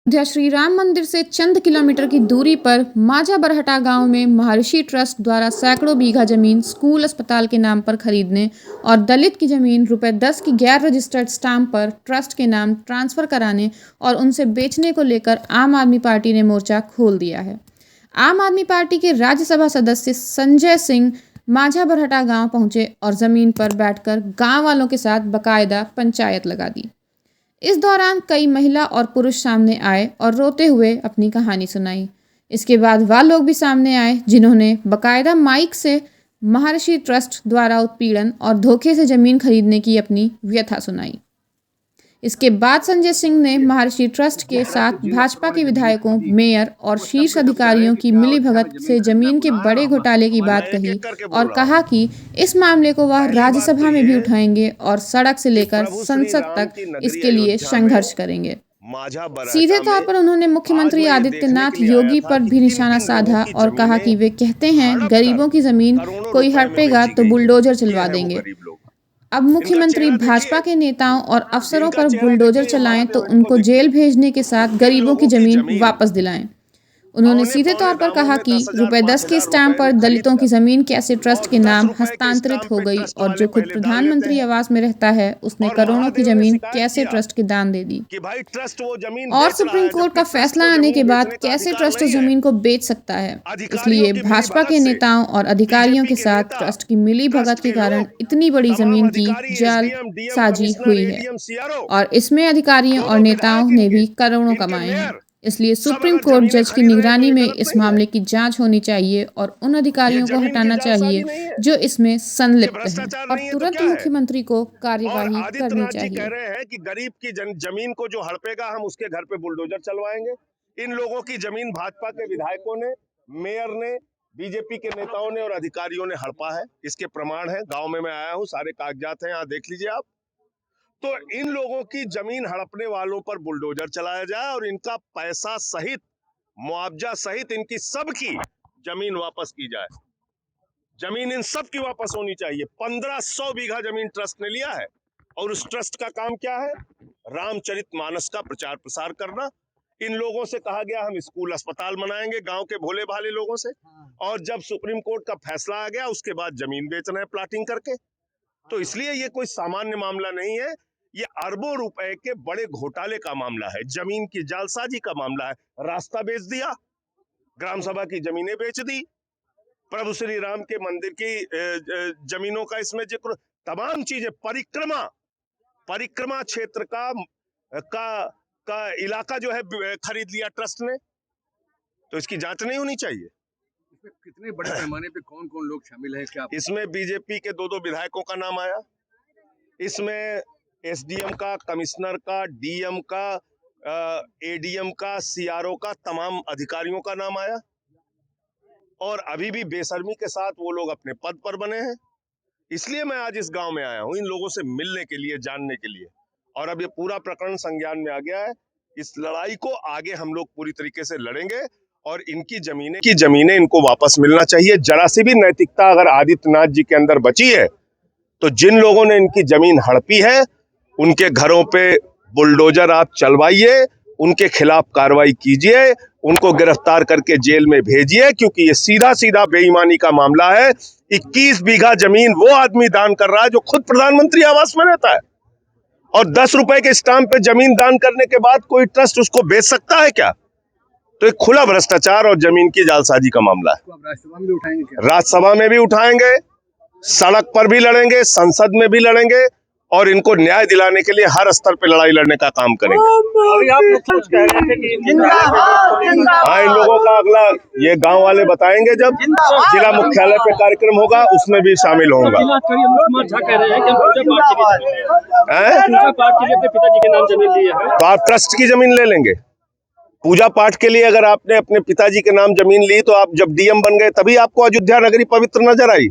अयोध्या श्री राम मंदिर से चंद किलोमीटर की दूरी पर माझा बरहटा गांव में महर्षि ट्रस्ट द्वारा सैकड़ों बीघा जमीन स्कूल अस्पताल के नाम पर खरीदने और दलित की जमीन ₹10 की गैर रजिस्टर्ड स्टाम्प पर ट्रस्ट के नाम ट्रांसफर कराने और उनसे बेचने को लेकर आम आदमी पार्टी ने मोर्चा खोल दिया है। आम आदमी पार्टी के राज्यसभा सदस्य संजय सिंह माझा बरहटा गांव पहुंचे और जमीन पर बैठकर गांव वालों के साथ बाकायदा पंचायत लगा दी। इस दौरान कई महिला और पुरुष सामने आए और रोते हुए अपनी कहानी सुनाई। इसके बाद वह लोग भी सामने आए जिन्होंने बाकायदा माइक से महर्षि ट्रस्ट द्वारा उत्पीड़न और धोखे से जमीन खरीदने की अपनी व्यथा सुनाई। इसके बाद संजय सिंह ने महर्षि ट्रस्ट के साथ भाजपा के विधायकों, मेयर और शीर्ष अधिकारियों की मिलीभगत से जमीन के बड़े घोटाले की बात कही और कहा कि इस मामले को वह राज्यसभा में भी उठाएंगे और सड़क से लेकर संसद तक इसके लिए संघर्ष करेंगे। सीधे तौर पर उन्होंने मुख्यमंत्री आदित्यनाथ योगी पर भी निशाना साधा और कहा कि वे कहते हैं गरीबों की जमीन कोई हड़पेगा तो बुलडोजर चलवा देंगे। अब मुख्यमंत्री भाजपा के नेताओं और अफसरों पर बुलडोजर चलाएं तो उनको जेल भेजने के साथ गरीबों की जमीन वापस दिलाएं। उन्होंने सीधे तौर पर कहा कि ₹10 के स्टैम्प पर दलितों की जमीन कैसे ट्रस्ट के नाम हस्तांतरित हो गई और जो खुद प्रधानमंत्री आवास में रहता है उसने करोड़ों की जमीन कैसे ट्रस्ट के दान दे दी और सुप्रीम कोर्ट का फैसला आने के बाद कैसे ट्रस्ट उस जमीन को बेच सकता है। इसलिए भाजपा के नेताओं और अधिकारियों के साथ ट्रस्ट की मिली भगत के कारण इतनी बड़ी जमीन की जालसाजी हुई है और इसमें अधिकारियों और नेताओं ने भी करोड़ों कमाए हैं। इसलिए सुप्रीम कोर्ट जज की निगरानी में इस मामले की जांच होनी चाहिए और उन अधिकारियों को हटाना चाहिए जो इसमें संलिप्त हैं और तुरंत मुख्यमंत्री को कार्यवाही करनी चाहिए। कह रहे हैं कि गरीब की जमीन को जो हड़पेगा हम उसके घर पे बुलडोजर चलवाएंगे। इन लोगों की जमीन भाजपा के विधायकों ने, मेयर ने, बीजेपी के नेताओं ने और अधिकारियों ने हड़पा है। इसके प्रमाण है। गांव में मैं आया हूं, सारे कागजात हैं, यहाँ देख लीजिए आप। तो इन लोगों की जमीन हड़पने वालों पर बुलडोजर चलाया जाए और इनका पैसा सहित, मुआवजा सहित इनकी सबकी जमीन वापस की जाए। जमीन इन सब की वापस होनी चाहिए। 1500 बीघा जमीन ट्रस्ट ने लिया है और उस ट्रस्ट का काम क्या है? रामचरितमानस का प्रचार प्रसार करना। इन लोगों से कहा गया हम स्कूल अस्पताल बनाएंगे गांव के भोले भाले लोगों से, और जब सुप्रीम कोर्ट का फैसला आ गया उसके बाद जमीन बेचना है प्लाटिंग करके। तो इसलिए ये कोई सामान्य मामला नहीं है, ये अरबों रुपए के बड़े घोटाले का मामला है, जमीन की जालसाजी का मामला है। रास्ता बेच दिया, ग्राम सभा की जमीनें बेच दी, प्रभु श्री राम के मंदिर की जमीनों का इसमें जिक्र, तमाम चीजें, परिक्रमा क्षेत्र का इलाका जो है खरीद लिया ट्रस्ट ने। तो इसकी जांच नहीं होनी चाहिए? कितने बड़े पैमाने पे कौन कौन लोग शामिल है? क्या इसमें बीजेपी के 2 विधायकों का नाम आया, इसमें एसडीएम का, कमिश्नर का, डीएम का, एडीएम का, सीआरओ का, तमाम अधिकारियों का नाम आया और अभी भी बेशर्मी के साथ वो लोग अपने पद पर बने हैं। इसलिए मैं आज इस गांव में आया हूं इन लोगों से मिलने के लिए, जानने के लिए। और अब ये पूरा प्रकरण संज्ञान में आ गया है। इस लड़ाई को आगे हम लोग पूरी तरीके से लड़ेंगे और इनकी जमीनें इनको वापस मिलना चाहिए। जरा सी भी नैतिकता अगर आदित्यनाथ जी के अंदर बची है तो जिन लोगों ने इनकी जमीन हड़पी है उनके घरों पे बुलडोजर आप चलवाइए, उनके खिलाफ कार्रवाई कीजिए, उनको गिरफ्तार करके जेल में भेजिए, क्योंकि ये सीधा सीधा बेईमानी का मामला है। 21 बीघा जमीन वो आदमी दान कर रहा है जो खुद प्रधानमंत्री आवास में रहता है, और 10 रुपए के स्टाम्प पे जमीन दान करने के बाद कोई ट्रस्ट उसको बेच सकता है क्या? तो एक खुला भ्रष्टाचार और जमीन की जालसाजी का मामला है। राज्यसभा में भी उठाएंगे क्या? राज्यसभा में भी उठाएंगे, सड़क पर भी लड़ेंगे, संसद में भी लड़ेंगे और इनको न्याय दिलाने के लिए हर स्तर पे लड़ाई लड़ने का काम करेंगे। अभी आप लोग कुछ कह रहे थे कि हाँ, इन लोगों का अगला ये गांव वाले बताएंगे जब जिला मुख्यालय पे कार्यक्रम होगा, उसमें भी शामिल होगा। तो आप ट्रस्ट की जमीन ले लेंगे? पूजा पाठ के लिए अगर आपने अपने पिताजी के नाम जमीन ली तो आप जब डीएम बन गए तभी आपको अयोध्या नगरी पवित्र नजर आई।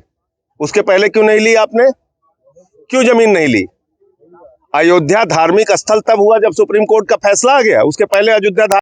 उसके पहले क्यों नहीं ली आपने? क्यों जमीन नहीं ली? अयोध्या धार्मिक स्थल तब हुआ जब सुप्रीम कोर्ट का फैसला आ गया, उसके पहले अयोध्या